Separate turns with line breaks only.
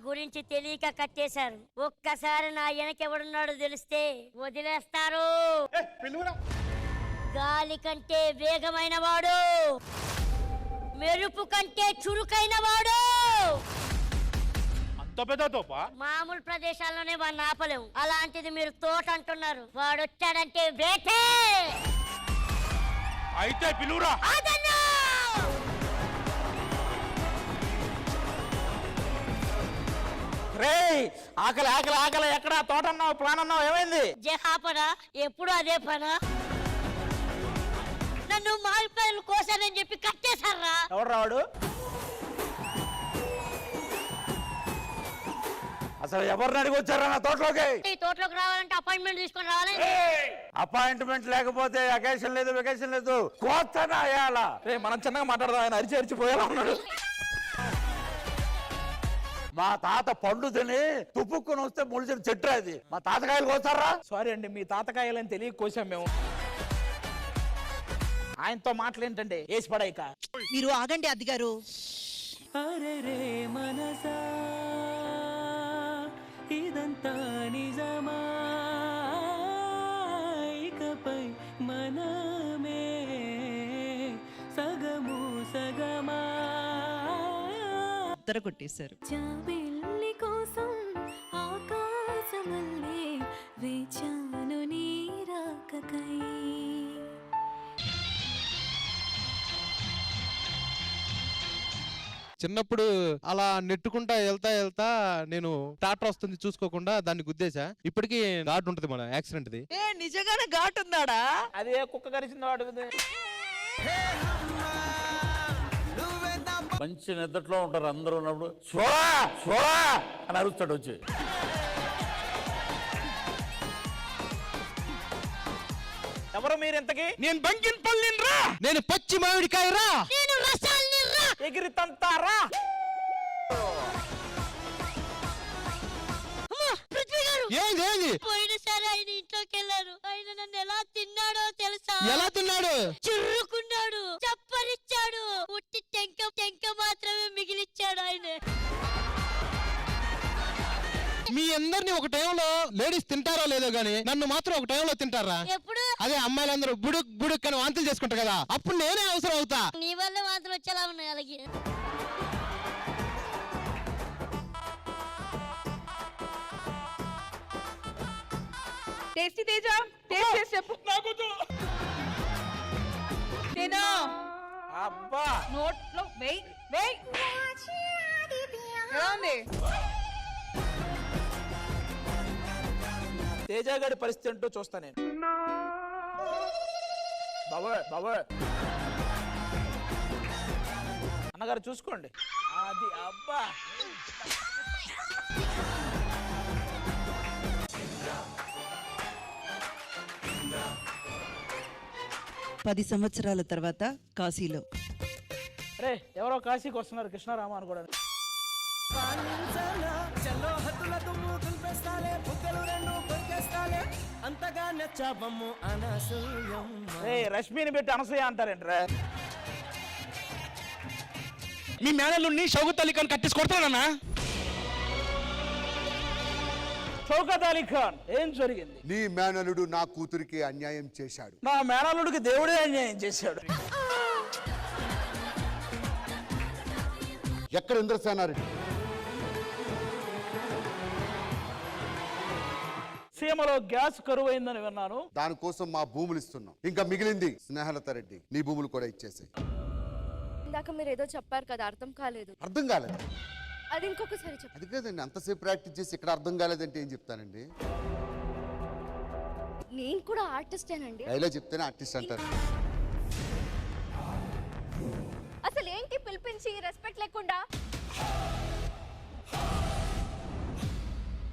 గురించి తెలియక కట్టేశారు. ఒక్కసారి నా వెనకెవడున్నాడో తెలిస్తే వదిలేస్తారు. గాలి కంటే వేగమైన వాడు, మెరుపు కంటే చురుకైన వాడు. మామూలు ప్రదేశాల్లోనే వాడిని ఆపలేము, అలాంటిది మీరు తోట అంటున్నారు. వాడు వచ్చాడంటే వేటే.
అయితే పిలువురా.
రే ఆకలి ఆకలి ఆకలి, ఎక్కడ తోట అన్నావు, ప్లాన్ అన్నావు, ఏమైంది?
జహాపనా ఎప్పుడు అదే పనా? నన్ను మామిడికాయలు కోసానని చెప్పి కట్టేశారా?
ఎవడు రావాడు? అసలు ఎవరిని అడిగి వచ్చారా నా తోటలోకి?
ఈ తోటలోకి రావాలంటే అపాయింట్మెంట్ తీసుకొని రావాలి.
అపాయింట్మెంట్ లేకపోతే అకేషన్ లేదు, వెకేషన్ లేదు, కోస్తనా అయ్యాలా? రే మనం చిన్నగా మాట్లాడదాం, ఆయన అరిచి అరిచిపోయేలా ఉన్నాడు. మా తాత పండు తిని తుప్పుక్కుని వస్తే ముడిచిన చెట్టు అది. మా తాతకాయలు కోస్తారా? సారీ అండి, మీ తాతకాయలని తెలియ కోసాం మేము. ఆయనతో మాటలేంటండి, వేసి పడాయిక.
మీరు ఆగండి అద్దిగారు.
అరే రే మనసా ఇదంతా నిజమా, ఇకపై మనమే సగము సగమా.
ఉత్తర కొట్టేశారు.
జాబిల్లి కోసం ఆకాశమల్లే వేచాను నీ రాకకై.
చిన్నప్పుడు అలా నెట్టుకుంటా వెళ్తా నేను ట్రాక్టర్ వస్తుంది చూసుకోకుండా దాన్ని గుద్దేశా. ఇప్పటికీ ఘాట్ ఉంటది మన యాక్సిడెంట్ ది.
నిజంగానే ఘాట్ ఉందాడా?
అది ఏ కుక్క కరిచింది వాడు.
మంచి నిద్రలో ఉంటారు అందరూ ఉన్నప్పుడు సోడా సోడా అని అరుస్తాడు వచ్చి.
ఎవరు మీరు ఇంతకి?
నేను బంగినపల్లి రా, నేను పచ్చి మామిడికాయ రా,
నేను రసాల్ని రా,
ఎగిరి తంతారా.
పృథ్వీ గారు.
ఏంది
పోయినసారి ఆయన ఇంట్లోకి వెళ్ళారు. ఆయన నన్ను ఎలా తిన్నాడో తెలుసా?
ఎలా తిన్నాడు?
చుర్రుకున్నాడు, చప్పరిచ్చాడు, ఉట్టి టెంక మాత్రమే మిగిలిచ్చాడు ఆయన.
మీ అందరిని ఒక టైంలో లేడీస్ తింటారో లేదో గానీ నన్ను మాత్రం ఒక టైంలో తింటారా?
ఎప్పుడు?
అదే అమ్మాయిలందరూ బుడుక్ బుడుక్ అని వాంతులు చేసుకుంటారు కదా, అప్పుడు నేనే అవసరం అవుతా.
నీ వల్ల వాంతులు వచ్చేలా ఉన్నాయి అలాగే.
టేస్టీ తేజ, టేస్ట్ చేసి చెప్పు. తిను.
అబ్బా
నోట్లో వెయ్ వెయ్. ఎలా ఉంది?
తేజగాడి పరిస్థితి అంటూ చూస్తా నేను. బాబోయ్ బాబోయ్, అన్నగారు చూసుకోండి. అది అబ్బా.
పది సంవత్సరాల తర్వాత కాశీలో.
రే ఎవరో కాశీకి వస్తున్నారు, కృష్ణారామ అని కూడా.
అంతగా నచ్చాబమ్ము అనసూయం.
రే రష్మిని పెట్టి అనసూయ అంటారేంట్రా?
మీ మేనల్లుని షౌకత్ అలీ ఖాన్ కట్టేసి కొడతానన్నా.
షౌకత్ అలీ ఖాన్ ఏం జరిగింది?
నీ మేనలుడు నా కూతురికి అన్యాయం చేశాడు.
నా మేనల్లుడికి దేవుడే అన్యాయం చేశాడు.
ఎక్కడ ఇంద్రసేనారెడ్డి?
సీమలో గ్యాస్ కరువైందని విన్నాను.
దానికోసం మా భూములు ఇస్తున్నాం. ఇంకా మిగిలింది స్నేహలత రెడ్డి, నీ భూములు కూడా ఇచ్చేసాయి.
ఇందాక మీరు ఏదో చెప్పారు కదా, అర్థం కాలేదు.
అర్థం కాలేదు?
అది ఇంకొకసారి చెప్పు.
అది కాదండి, అంతసేపు ప్రాక్టీస్ చేసి ఇక్కడ అర్థం కాలేదంటే ఏం చెప్తానండి?
నేను కూడా ఆర్టిస్టేనండి.
డైలాగ్ చెప్తేనే ఆర్టిస్ట్ అంటారు.
అసలు ఏంటి పిలిపించి రెస్పెక్ట్ లేకుండా?